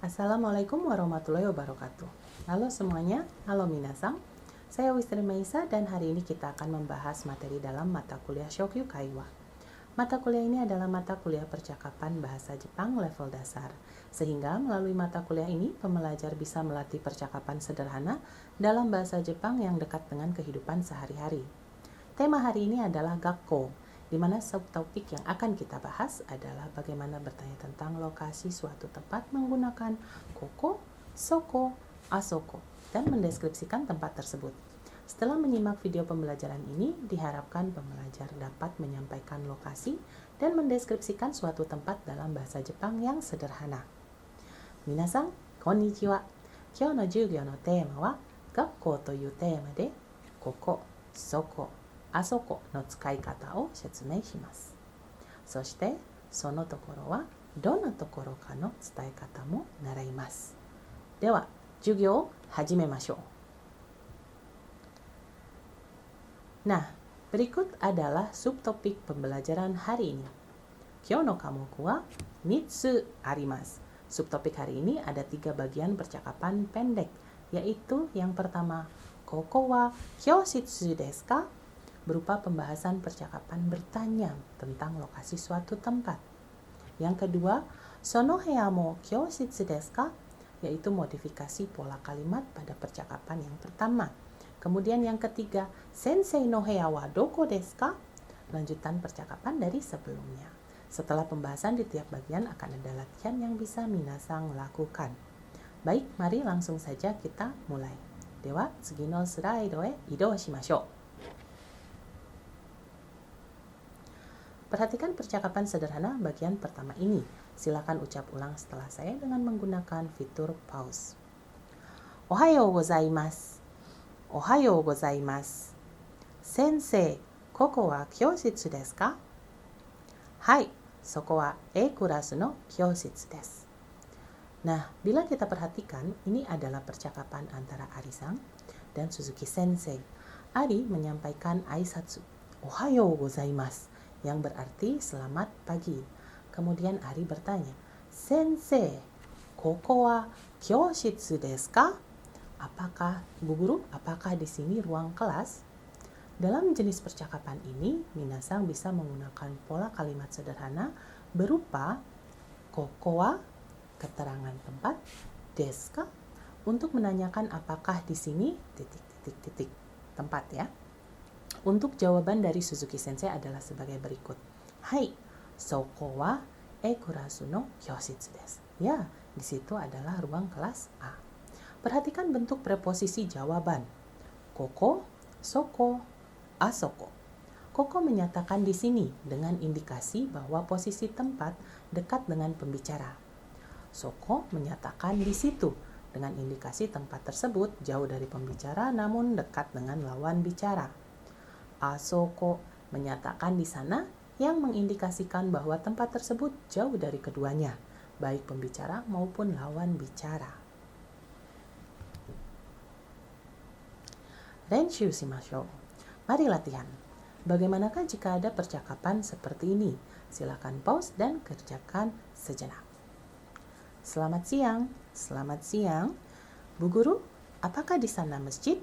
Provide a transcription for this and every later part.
Assalamualaikum warahmatullahi wabarakatuh. Halo semuanya, halo minasang. Saya Wistri Meisa dan hari ini kita akan membahas materi dalam mata kuliah Shokyu Kaiwa. Mata kuliah ini adalah mata kuliah percakapan bahasa Jepang level dasar. Sehingga melalui mata kuliah ini, pembelajar bisa melatih percakapan sederhana dalam bahasa Jepang yang dekat dengan kehidupan sehari-hari. Tema hari ini adalah Gakko, di mana subtopik yang akan kita bahas adalah bagaimana bertanya tentang lokasi suatu tempat menggunakan koko, soko, asoko, dan mendeskripsikan tempat tersebut. Setelah menyimak video pembelajaran ini, diharapkan pembelajar dapat menyampaikan lokasi dan mendeskripsikan suatu tempat dalam bahasa Jepang yang sederhana. Minasan, konnichiwa. Kyou no jugyo no tema wa Gakko toいうテーマで、ここ、そこ、あそこの使い方を説明します。そして、そのところはどんなところかの伝え方も習います。では、授業を始めましょう。Nah, berikut adalah subtopik pembelajaran hari ini. Kyou no kamoku wa mitsu arimasu. Subtopik hari ini ada 3 bagian percakapan pendek, yaitu yang pertama, koko wa kyoshitsu desu ka? Berupa pembahasan percakapan bertanya tentang lokasi suatu tempat. Yang kedua, sono heya mo kyoshitsu desu ka? Yaitu modifikasi pola kalimat pada percakapan yang pertama. Kemudian yang ketiga, sensei no heya wa doko desu ka? Lanjutan percakapan dari sebelumnya. Setelah pembahasan di tiap bagian akan ada latihan yang bisa minasang lakukan. Baik, mari langsung saja kita mulai. Dewa, tsugi no slide e idou shimashou. Perhatikan percakapan sederhana bagian pertama ini. Silakan ucap ulang setelah saya dengan menggunakan fitur pause. Ohayou gozaimasu. Ohayou gozaimasu. Sensei, koko wa kyoshitsu desu ka? Hai, soko wa E kurasu no kyoshitsu desu. Nah, bila kita perhatikan, ini adalah percakapan antara Ari-san dan Suzuki Sensei. Ari menyampaikan aisatsu, Ohayou gozaimasu, yang berarti selamat pagi. Kemudian Ari bertanya, Sensei, koko wa kyoshitsu desu ka? Apakah, Bu Guru, apakah di sini ruang kelas? Dalam jenis percakapan ini, minasang bisa menggunakan pola kalimat sederhana berupa koko wa, keterangan tempat, desu ka, untuk menanyakan apakah di sini titik tempat ya. Untuk jawaban dari Suzuki Sensei adalah sebagai berikut. Hai, soko wa e kurasu no kyoshitsu desu. Ya, di situ adalah ruang kelas A. Perhatikan bentuk preposisi jawaban. Koko, soko, asoko. Koko menyatakan di sini dengan indikasi bahwa posisi tempat dekat dengan pembicara. Soko menyatakan di situ dengan indikasi tempat tersebut jauh dari pembicara namun dekat dengan lawan bicara. Asoko menyatakan di sana yang mengindikasikan bahwa tempat tersebut jauh dari keduanya, baik pembicara maupun lawan bicara. Renshu shimashou. Mari latihan. Bagaimanakah jika ada percakapan seperti ini? Silakan pause dan kerjakan sejenak. Selamat siang. Selamat siang. Bu Guru, apakah di sana masjid?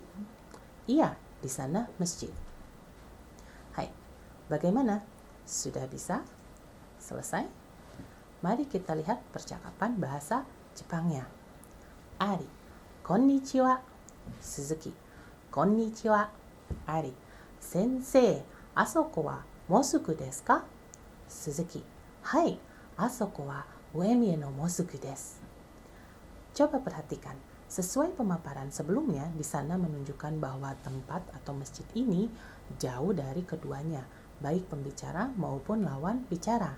Iya, di sana masjid. Hai, bagaimana? Sudah bisa? Selesai? Mari kita lihat percakapan bahasa Jepangnya. Ari, konnichiwa. Suzuki, konnichiwa. Ari, sensei, asoko wa mosuku desu ka? Suzuki, hai, asoko wa uemie no mosuku desu. Coba perhatikan, sesuai pemaparan sebelumnya, di sana menunjukkan bahwa tempat atau masjid ini jauh dari keduanya, baik pembicara maupun lawan bicara.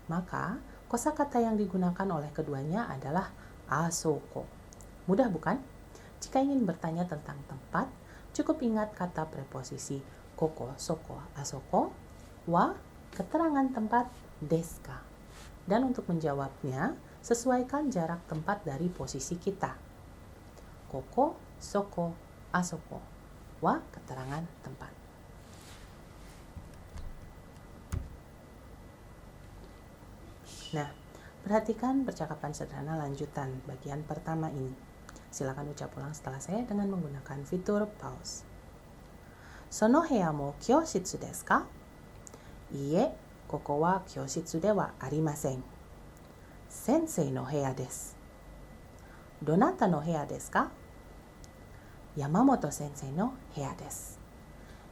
Maka, kosakata yang digunakan oleh keduanya adalah asoko. Mudah bukan? Jika ingin bertanya tentang tempat, cukup ingat kata preposisi koko, soko, asoko, wa, keterangan tempat, desu ka. Dan untuk menjawabnya, sesuaikan jarak tempat dari posisi kita. Koko, soko, asoko, wa, keterangan tempat. Nah, Perhatikan percakapan sederhana lanjutan bagian pertama ini. Silakan ucap ulang setelah saya dengan menggunakan fitur pause. Sono heya mo kyoshitsu desu ka? Iie, koko wa kyoshitsu de wa arimasen. Sensei no heya desu. Donata no heya desu ka? Yamamoto sensei no heya desu.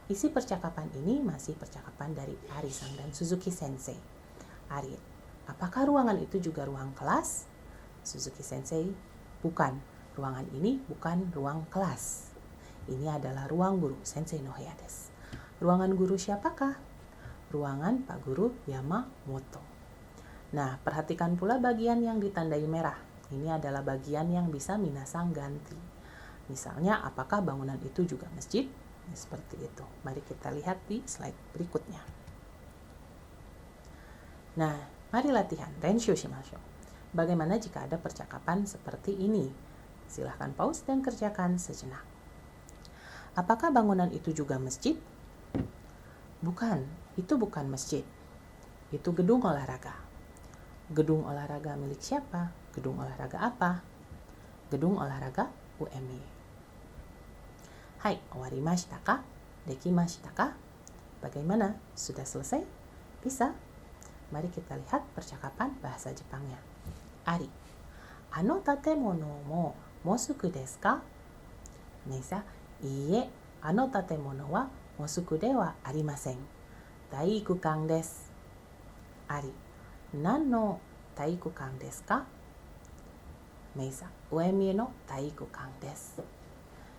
Isi percakapan ini masih percakapan dari Ari-san dan Suzuki sensei. Ari, apakah ruangan itu juga ruang kelas? Suzuki sensei, bukan. Ruangan ini bukan ruang kelas. Ini adalah ruang guru, sensei no heya desu. Ruangan guru siapakah? Ruangan Pak Guru Yamamoto. Nah, perhatikan pula bagian yang ditandai merah. Ini adalah bagian yang bisa minasang ganti. Misalnya, apakah bangunan itu juga masjid? Seperti itu. Mari kita lihat di slide berikutnya. Nah, mari latihan. Renshu shimashou. Bagaimana jika ada percakapan seperti ini? Silahkan pause dan kerjakan sejenak. Apakah bangunan itu juga masjid? Bukan, itu bukan masjid. Itu gedung olahraga. Gedung olahraga milik siapa? Gedung olahraga apa? Gedung olahraga UMY. Hai, owarimashita ka? Dekimashita ka? Bagaimana? Sudah selesai? Bisa? Mari kita lihat percakapan bahasa Jepangnya. Ari, ano tatemono mo mosuku desu ka? Meisa, iie, ano tatemono wa mosuku de wa arimasen. Daikukan desu. Ari, nan no daikukan desu ka? Meisa, uemie no daikukan desu.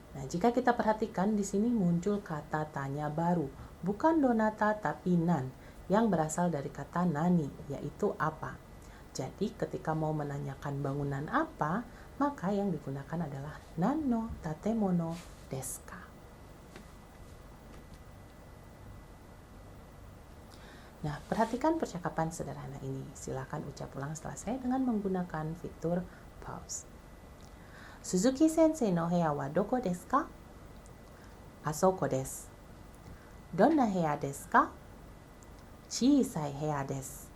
Nah, jika kita perhatikan di sini muncul kata tanya baru, bukan donata tapi nan, yang berasal dari kata nani, yaitu apa. Jadi, ketika mau menanyakan bangunan apa, maka yang digunakan adalah nan no tatemono desu ka. Nah, perhatikan percakapan sederhana ini. Silakan ucap ulang setelah saya dengan menggunakan fitur pause. Suzuki sensei no heya wa doko desu ka? Asoko desu. Donna heya desu ka? Chisai heya desu.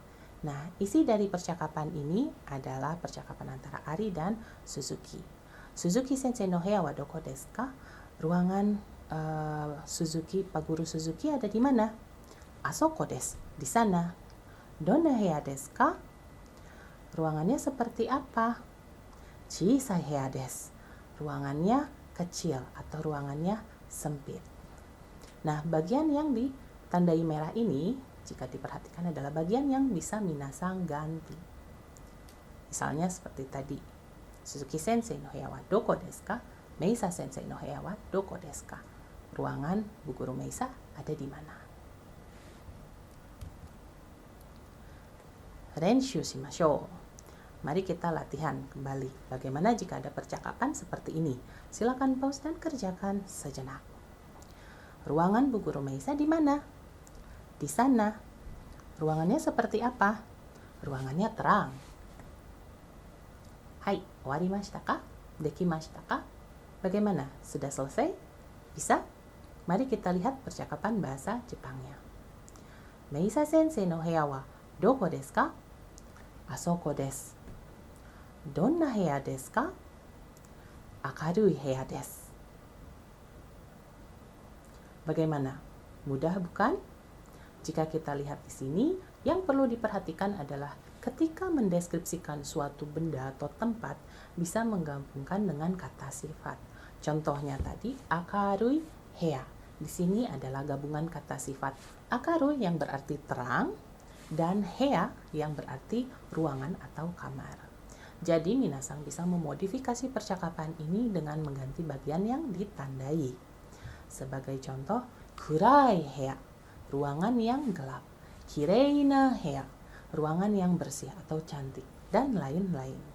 Nah, isi dari percakapan ini adalah percakapan antara Ari dan Suzuki. Suzuki sensei no heya wa doko desu ka? Ruangan Suzuki, Pak Guru Suzuki ada di mana? Asoko desu, di sana. Donna heya desu ka? Ruangannya seperti apa? Chisai heya desu. Ruangannya kecil atau ruangannya sempit. Nah, bagian yang ditandai merah ini jika diperhatikan adalah bagian yang bisa minasang ganti. Misalnya seperti tadi. Suzuki sensei no heya wa doko desu ka? Meisa sensei no heya wa doko desu ka? Ruangan Bu Guru Meisa ada di mana? Renshu shimashou. Mari kita latihan kembali. Bagaimana jika ada percakapan seperti ini? Silakan pause dan kerjakan sejenak. Ruangan Bu Guru Meisa di mana? Di sana. Ruangannya seperti apa? Ruangannya terang. Hai, owarimashita ka? Dekimashita ka? Bagaimana? Sudah selesai? Bisa? Mari kita lihat percakapan bahasa Jepangnya. Meisa sensei no heya wa doko desu ka? Asoko desu. Donna heya desu ka? Akarui heya desu. Bagaimana? Mudah bukan? Jika kita lihat di sini, yang perlu diperhatikan adalah ketika mendeskripsikan suatu benda atau tempat bisa menggabungkan dengan kata sifat. Contohnya tadi akarui heya. Di sini adalah gabungan kata sifat akarui yang berarti terang dan heya yang berarti ruangan atau kamar. Jadi minasang bisa memodifikasi percakapan ini dengan mengganti bagian yang ditandai. Sebagai contoh, kurai heya, ruangan yang gelap. Kirei na heya, ruangan yang bersih atau cantik, dan lain-lain.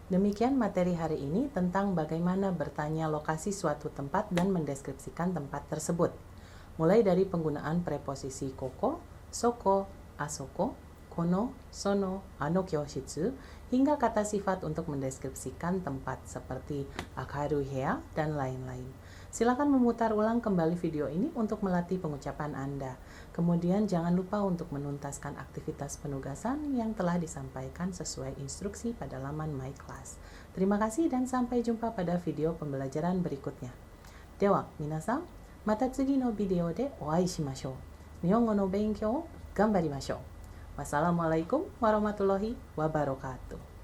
Demikian materi hari ini tentang bagaimana bertanya lokasi suatu tempat dan mendeskripsikan tempat tersebut. Mulai dari penggunaan preposisi koko, soko, asoko, kono, sono, ano kyoshitsu, hingga kata sifat untuk mendeskripsikan tempat seperti akaru heya dan lain-lain. Silakan memutar ulang kembali video ini untuk melatih pengucapan Anda. Kemudian jangan lupa untuk menuntaskan aktivitas penugasan yang telah disampaikan sesuai instruksi pada laman My Class. Terima kasih dan sampai jumpa pada video pembelajaran berikutnya. Dewa, minasan, mata tsugi no video de oai shimashou. Nihongo no benkyou o ganbarimashou. Wassalamualaikum warahmatullahi wabarakatuh.